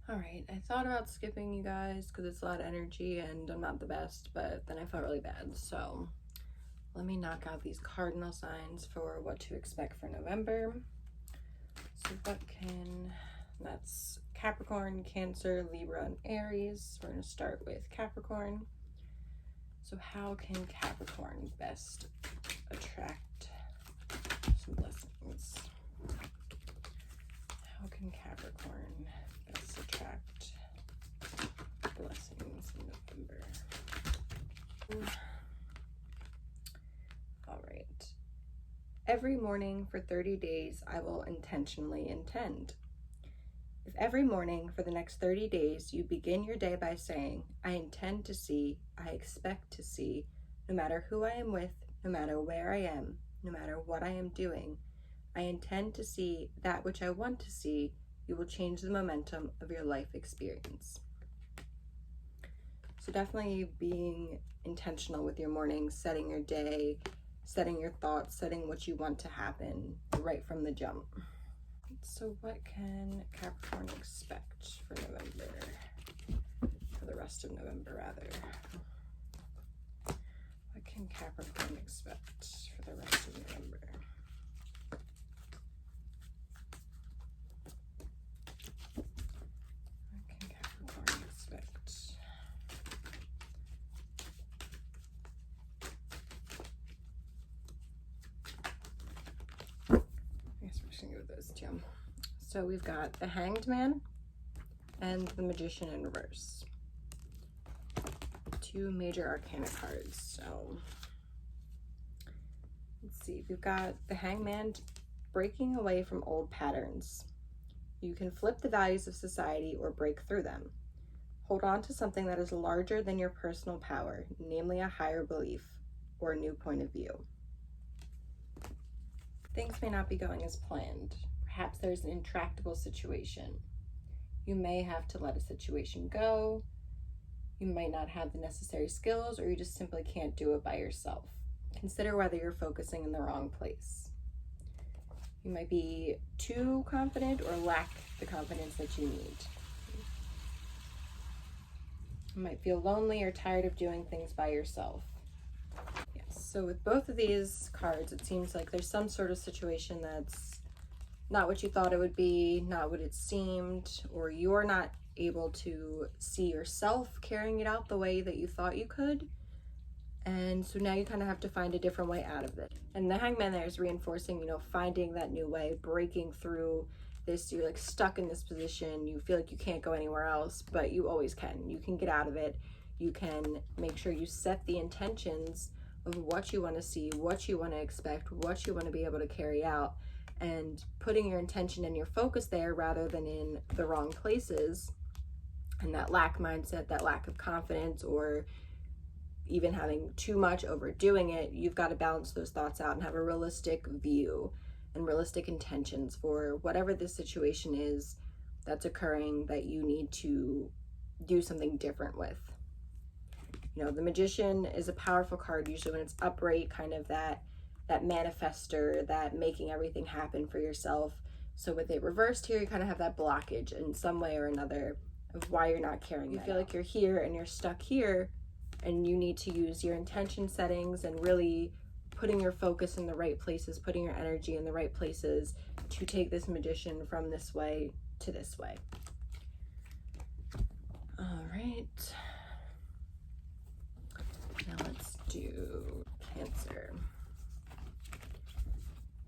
All right, I thought about skipping you guys because it's a lot of energy and I'm not the best, but then I felt really bad. So let me knock out these cardinal signs for what to expect for November. So that's Capricorn, Cancer, Libra, and Aries. We're going to start with Capricorn. So how can Capricorn best attract some blessings? How can Capricorn best attract blessings in November? All right. Every morning for 30 days, I will intentionally intend. If every morning for the next 30 days you begin your day by saying, I intend to see, I expect to see, no matter who I am with, no matter where I am, no matter what I am doing, I intend to see that which I want to see, you will change the momentum of your life experience. So definitely being intentional with your mornings, setting your day, setting your thoughts, setting what you want to happen right from the jump. So what can Capricorn expect for November? For the rest of November, rather. What can Capricorn expect for the rest of November? What can Capricorn expect? I guess we're just gonna go with those two. So we've got the Hanged Man and the Magician in reverse. Two major arcana cards. So let's see. We've got the Hangman, breaking away from old patterns. You can flip the values of society or break through them. Hold on to something that is larger than your personal power, namely a higher belief or a new point of view. Things may not be going as planned. Perhaps there's an intractable situation. You may have to let a situation go. You might not have the necessary skills, or you just simply can't do it by yourself. Consider whether you're focusing in the wrong place. You might be too confident or lack the confidence that you need. You might feel lonely or tired of doing things by yourself. Yes, so with both of these cards, it seems like there's some sort of situation that's not what you thought it would be, not what it seemed, or you're not able to see yourself carrying it out the way that you thought you could. And so now you kind of have to find a different way out of it. And the Hangman there is reinforcing, finding that new way, breaking through this. You're like stuck in this position. You feel like you can't go anywhere else, but you always can. You can get out of it. You can make sure you set the intentions of what you want to see, what you want to expect, what you want to be able to carry out, and putting your intention and your focus there rather than in the wrong places. And that lack mindset, that lack of confidence, or even having too much, overdoing it, you've got to balance those thoughts out and have a realistic view and realistic intentions for whatever this situation is that's occurring that you need to do something different with. The Magician is a powerful card, usually when it's upright, kind of that manifester, that making everything happen for yourself. So with it reversed here, you kind of have that blockage in some way or another of why you're not carrying it. You feel like you're here and you're stuck here, and you need to use your intention settings and really putting your focus in the right places, putting your energy in the right places to take this Magician from this way to this way. All right. Now let's do Cancer.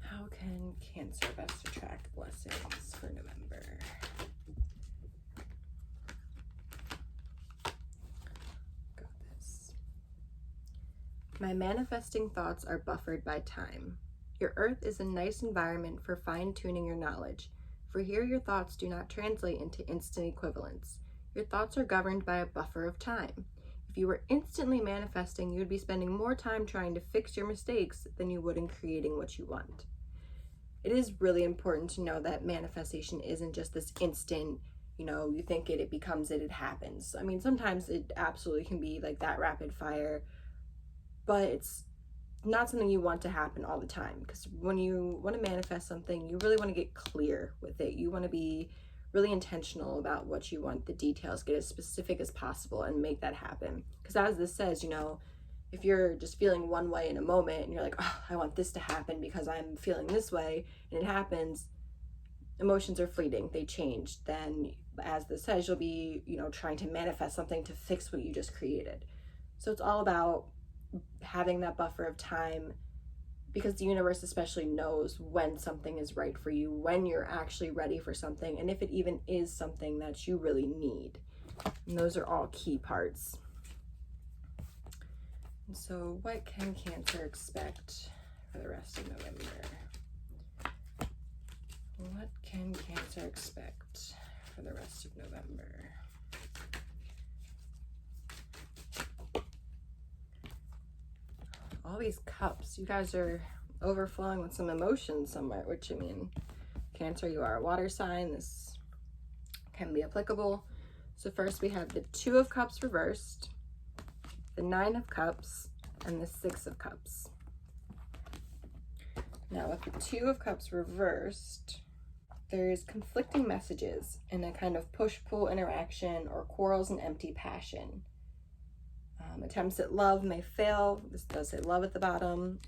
How can Cancer best attract blessings for November? Got this. My manifesting thoughts are buffered by time. Your earth is a nice environment for fine-tuning your knowledge, for here your thoughts do not translate into instant equivalence. Your thoughts are governed by a buffer of time. If you were instantly manifesting, you would be spending more time trying to fix your mistakes than you would in creating what you want. It is really important to know that manifestation isn't just this instant, you think it becomes it happens. I mean, sometimes it absolutely can be like that rapid fire, but it's not something you want to happen all the time, because when you want to manifest something, you really want to get clear with it. You want to be really intentional about what you want, the details, get as specific as possible and make that happen. Because as this says, you know, if you're just feeling one way in a moment and you're like, oh, I want this to happen because I'm feeling this way, and it happens, emotions are fleeting, they change. Then, as this says, you'll be, you know, trying to manifest something to fix what you just created. So it's all about having that buffer of time, because the universe especially knows when something is right for you, when you're actually ready for something, and if it even is something that you really need. And those are all key parts. And so what can Cancer expect for the rest of November? What can Cancer expect for the rest of November? All these cups. You guys are overflowing with some emotions somewhere, which, I mean, Cancer, you are a water sign. This can be applicable. So first we have the 2 of Cups reversed, the 9 of Cups, and the 6 of Cups. Now with the 2 of Cups reversed, there's conflicting messages and a kind of push-pull interaction, or quarrels and empty passion. Attempts at love may fail. This does say love at the bottom,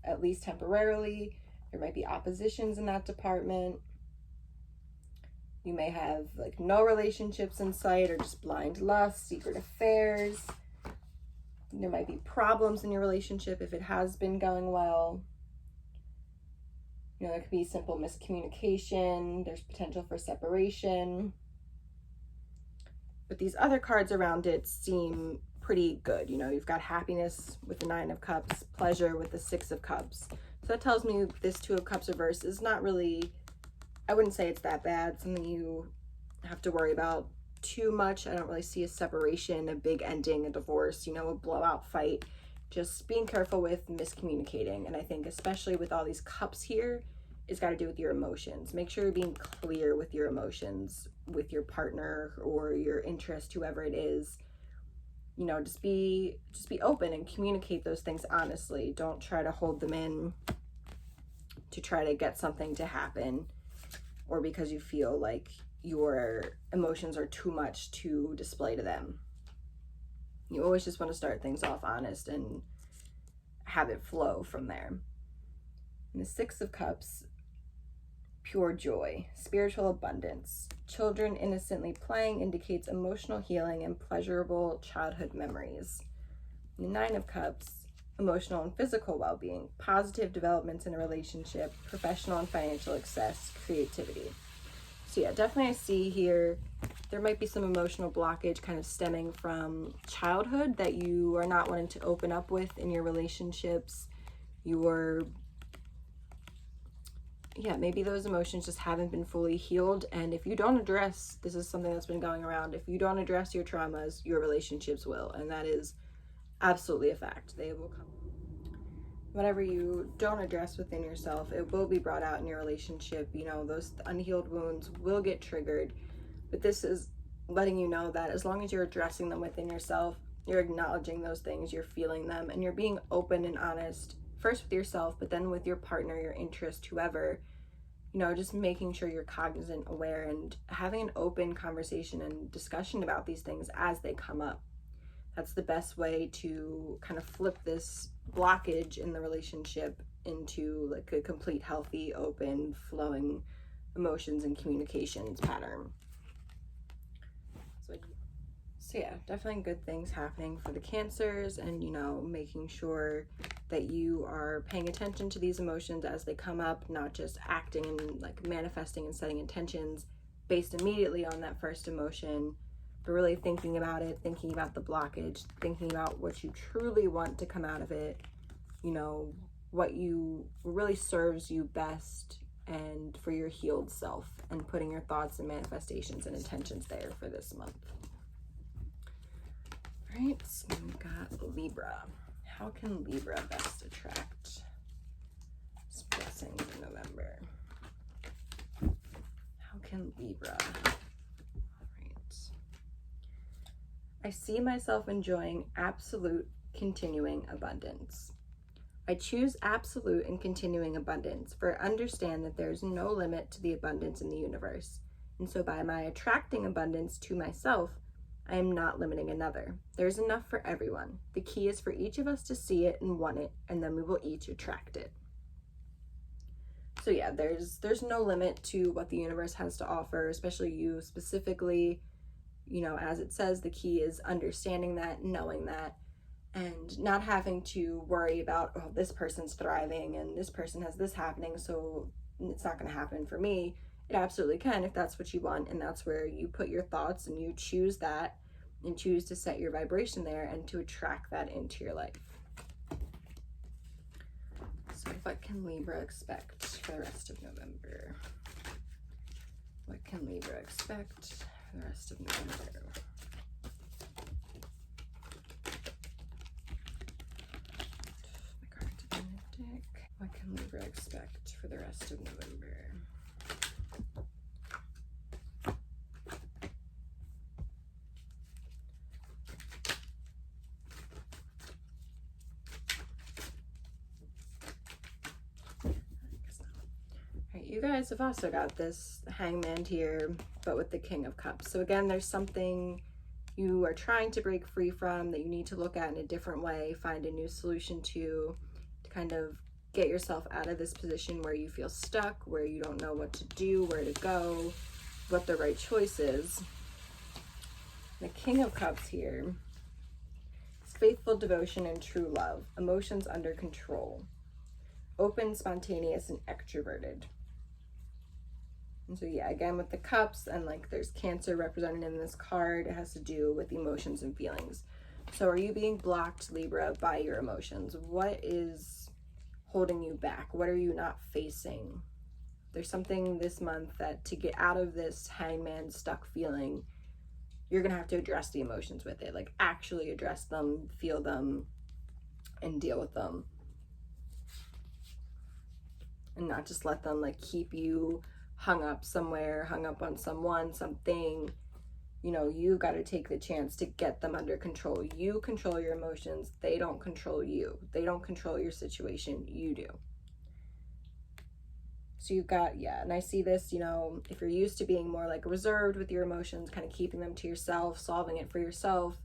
at least temporarily. There might be oppositions in that department. You may have like no relationships in sight, or just blind lust, secret affairs. There might be problems in your relationship if it has been going well. You know, there could be simple miscommunication. There's potential for separation. But these other cards around it seem pretty good. You know, you've got happiness with the 9 of Cups, pleasure with the 6 of Cups. So that tells me this 2 of Cups reverse is not really, I wouldn't say it's that bad, something you have to worry about too much. I don't really see a separation, a big ending, a divorce, you know, a blowout fight. Just being careful with miscommunicating. And I think especially with all these cups here, it's got to do with your emotions. Make sure you're being clear with your emotions, with your partner or your interest, whoever it is. You know, just be open and communicate those things honestly. Don't try to hold them in to try to get something to happen, or because you feel like your emotions are too much to display to them. You always just want to start things off honest and have it flow from there. And the 6 of Cups, pure joy, spiritual abundance. Children innocently playing indicates emotional healing and pleasurable childhood memories. The 9 of Cups, emotional and physical well-being, positive developments in a relationship, professional and financial success, creativity. So yeah, definitely I see here there might be some emotional blockage kind of stemming from childhood that you are not wanting to open up with in your relationships. Maybe those emotions just haven't been fully healed. And if you don't address, this is something that's been going around, if you don't address your traumas, your relationships will. And that is absolutely a fact. They will come. Whatever you don't address within yourself, it will be brought out in your relationship. You know, those unhealed wounds will get triggered. But this is letting you know that as long as you're addressing them within yourself, you're acknowledging those things, you're feeling them, and you're being open and honest, first with yourself, but then with your partner, your interest, whoever, you know, just making sure you're cognizant, aware, and having an open conversation and discussion about these things as they come up. That's the best way to kind of flip this blockage in the relationship into like a complete, healthy, open, flowing emotions and communications pattern. So yeah, definitely good things happening for the Cancers, and, you know, making sure that you are paying attention to these emotions as they come up, not just acting and like manifesting and setting intentions based immediately on that first emotion, but really thinking about it, thinking about the blockage, thinking about what you truly want to come out of it, you know, what really serves you best and for your healed self, and putting your thoughts and manifestations and intentions there for this month. All right, so we've got Libra. How can Libra best attract blessings in November? How can Libra? All right. I see myself enjoying absolute continuing abundance. I choose absolute and continuing abundance, for I understand that there is no limit to the abundance in the universe. And so by my attracting abundance to myself, I am not limiting another. There's enough for everyone. The key is for each of us to see it and want it, and then we will each attract it. So yeah, there's no limit to what the universe has to offer, especially you specifically. You know, as it says, the key is understanding that, knowing that, and not having to worry about, oh, this person's thriving and this person has this happening, so it's not going to happen for me. It absolutely can if that's what you want, and that's where you put your thoughts and you choose that and choose to set your vibration there and to attract that into your life. So what can Libra expect for the rest of November? What can Libra expect for the rest of November? What can Libra expect for the rest of November? Alright, you guys have also got this Hangman here, but with the King of Cups. So again, there's something you are trying to break free from that you need to look at in a different way, find a new solution to kind of get yourself out of this position where you feel stuck, where you don't know what to do, where to go, what the right choice is. The King of Cups here is faithful devotion and true love, emotions under control, open, spontaneous, and extroverted. And so yeah, again with the cups, and like there's Cancer represented in this card, it has to do with emotions and feelings. So are you being blocked, Libra, by your emotions? What is holding you back? What are you not facing? There's something this month that to get out of this Hangman stuck feeling, you're gonna have to address the emotions with it, like actually address them, feel them, and deal with them, and not just let them like keep you hung up somewhere, hung up on someone, something. You know, you got to take the chance to get them under control. You control your emotions. They don't control you. They don't control your situation. You do. So you've got, yeah, and I see this, you know, if you're used to being more like reserved with your emotions, kind of keeping them to yourself, solving it for yourself,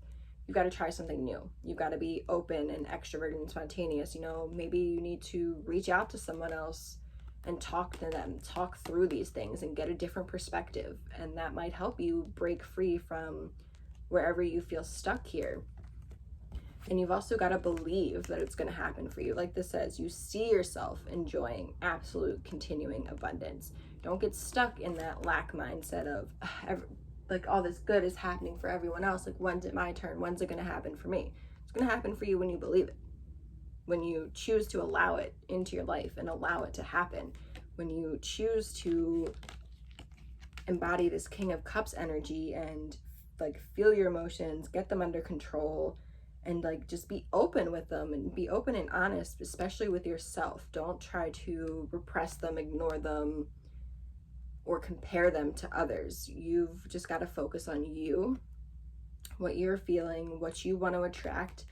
you've got to try something new. You've got to be open and extroverted and spontaneous. You know, maybe you need to reach out to someone else and talk to them, talk through these things and get a different perspective. And that might help you break free from wherever you feel stuck here. And you've also got to believe that it's going to happen for you. Like this says, you see yourself enjoying absolute continuing abundance. Don't get stuck in that lack mindset of like all this good is happening for everyone else. Like, when's it my turn? When's it going to happen for me? It's going to happen for you when you believe it. When you choose to allow it into your life and allow it to happen. When you choose to embody this King of Cups energy and like feel your emotions, get them under control, and like just be open with them and be open and honest, especially with yourself. Don't try to repress them, ignore them, or compare them to others. You've just got to focus on you, what you're feeling, what you want to attract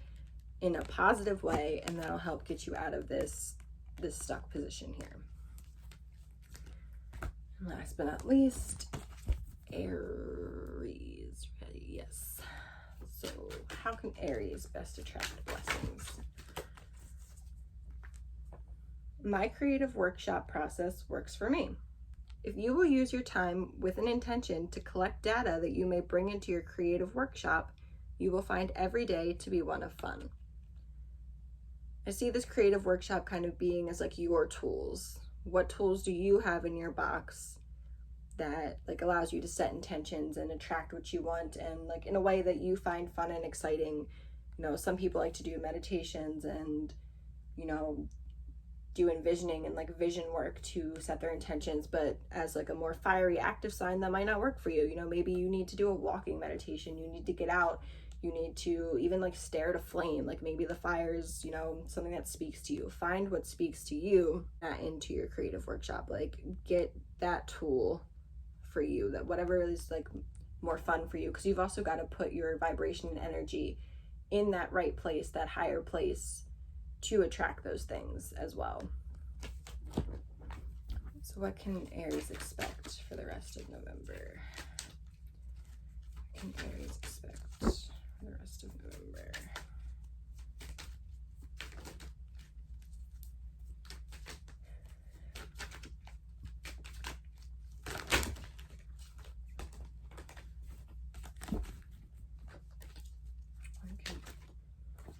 in a positive way, and that'll help get you out of this stuck position here. And last but not least, Aries. Ready? Yes. So how can Aries best attract blessings? My creative workshop process works for me. If you will use your time with an intention to collect data that you may bring into your creative workshop, you will find every day to be one of fun. I see this creative workshop kind of being as like your tools. What tools do you have in your box that like allows you to set intentions and attract what you want, and like in a way that you find fun and exciting? You know, some people like to do meditations and, you know, do envisioning and like vision work to set their intentions, but as like a more fiery active sign, that might not work for you. You know, maybe you need to do a walking meditation, you need to get out, you need to even like stare at a flame, like maybe the fire is, you know, something that speaks to you. Find what speaks to you into your creative workshop. Like get that tool for you, that whatever is like more fun for you, because you've also got to put your vibration and energy in that right place, that higher place, to attract those things as well. So what can Aries expect for the rest of November? What can Aries expect for the rest of November?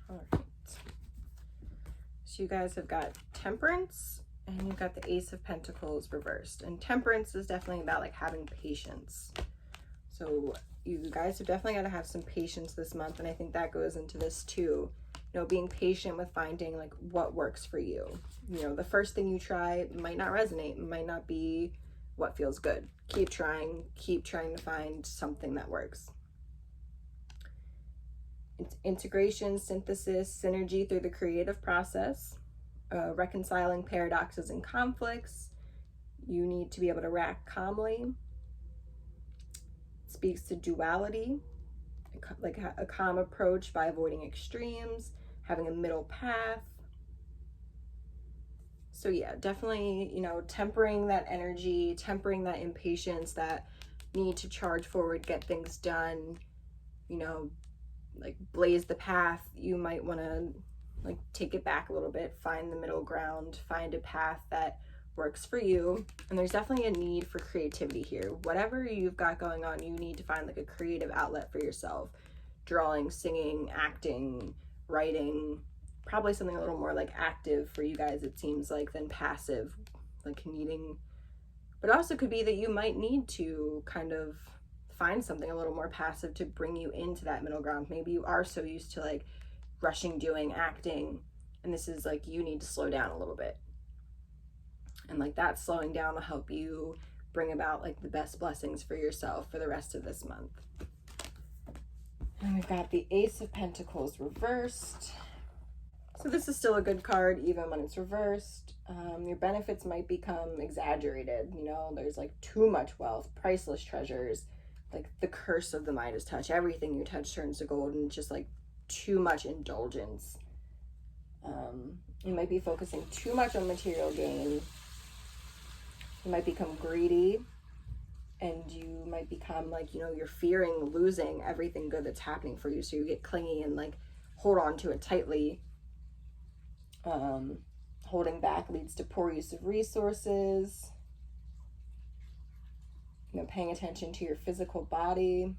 All right. So you guys have got Temperance, and you've got the Ace of Pentacles reversed. And Temperance is definitely about like having patience. So you guys have definitely got to have some patience this month, and I think that goes into this too. You know, being patient with finding like what works for you. You know, the first thing you try might not resonate, might not be what feels good. Keep trying to find something that works. It's integration, synthesis, synergy through the creative process, reconciling paradoxes and conflicts. You need to be able to react calmly. It speaks to duality, like a calm approach by avoiding extremes, having a middle path. So yeah, definitely, you know, tempering that energy, tempering that impatience, that need to charge forward, get things done, you know, like blaze the path. You might want to like take it back a little bit, find the middle ground, find a path that works for you. And there's definitely a need for creativity here. Whatever you've got going on, you need to find like a creative outlet for yourself. Drawing, singing, acting, writing, probably something a little more like active for you guys, it seems like, than passive, like needing. But it also could be that you might need to kind of find something a little more passive to bring you into that middle ground. Maybe you are so used to like rushing, doing, acting, and this is like you need to slow down a little bit. And like that slowing down will help you bring about like the best blessings for yourself for the rest of this month. And we've got the Ace of Pentacles reversed. So this is still a good card even when it's reversed. Your benefits might become exaggerated. You know, there's like too much wealth, priceless treasures, like the curse of the Midas touch. Everything you touch turns to gold, and just like too much indulgence. You might be focusing too much on material gain. You might become greedy, and you might become like, you know, you're fearing losing everything good that's happening for you. So you get clingy and like hold on to it tightly. Holding back leads to poor use of resources. You know, paying attention to your physical body,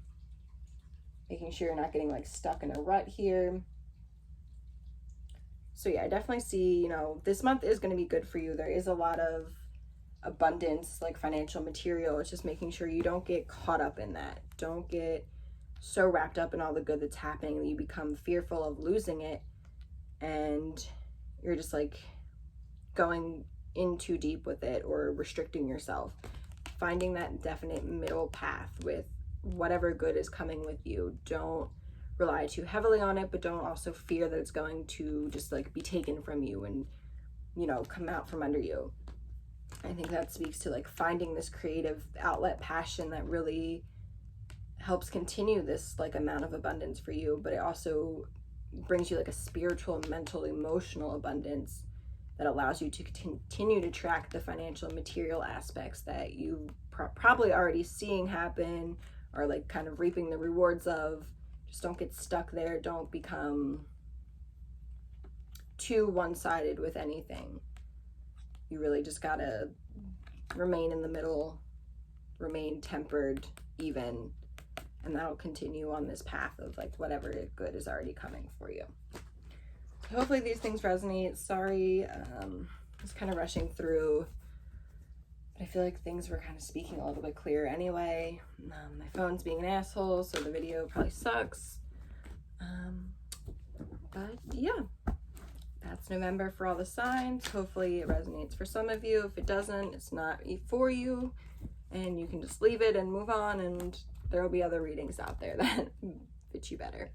making sure you're not getting like stuck in a rut here. So yeah, I definitely see, you know, this month is going to be good for you. There is a lot of abundance, like financial, material. It's just making sure you don't get caught up in that. Don't get so wrapped up in all the good that's happening that you become fearful of losing it, and you're just like going in too deep with it or restricting yourself. Finding that definite middle path with whatever good is coming with you. Don't rely too heavily on it, but don't also fear that it's going to just like be taken from you and, you know, come out from under you. I think that speaks to like finding this creative outlet, passion that really helps continue this like amount of abundance for you, but it also brings you like a spiritual, mental, emotional abundance that allows you to continue to track the financial and material aspects that you probably already seeing happen, or like kind of reaping the rewards of. Just don't get stuck there. Don't become too one-sided with anything. You really just gotta remain in the middle, remain tempered, even, and that'll continue on this path of like whatever good is already coming for you. Hopefully these things resonate. Sorry, I was kind of rushing through, but I feel like things were kind of speaking a little bit clearer anyway. My phone's being an asshole, so the video probably sucks. But yeah, that's November for all the signs. Hopefully it resonates for some of you. If it doesn't, it's not for you, and you can just leave it and move on, and there will be other readings out there that fit you better.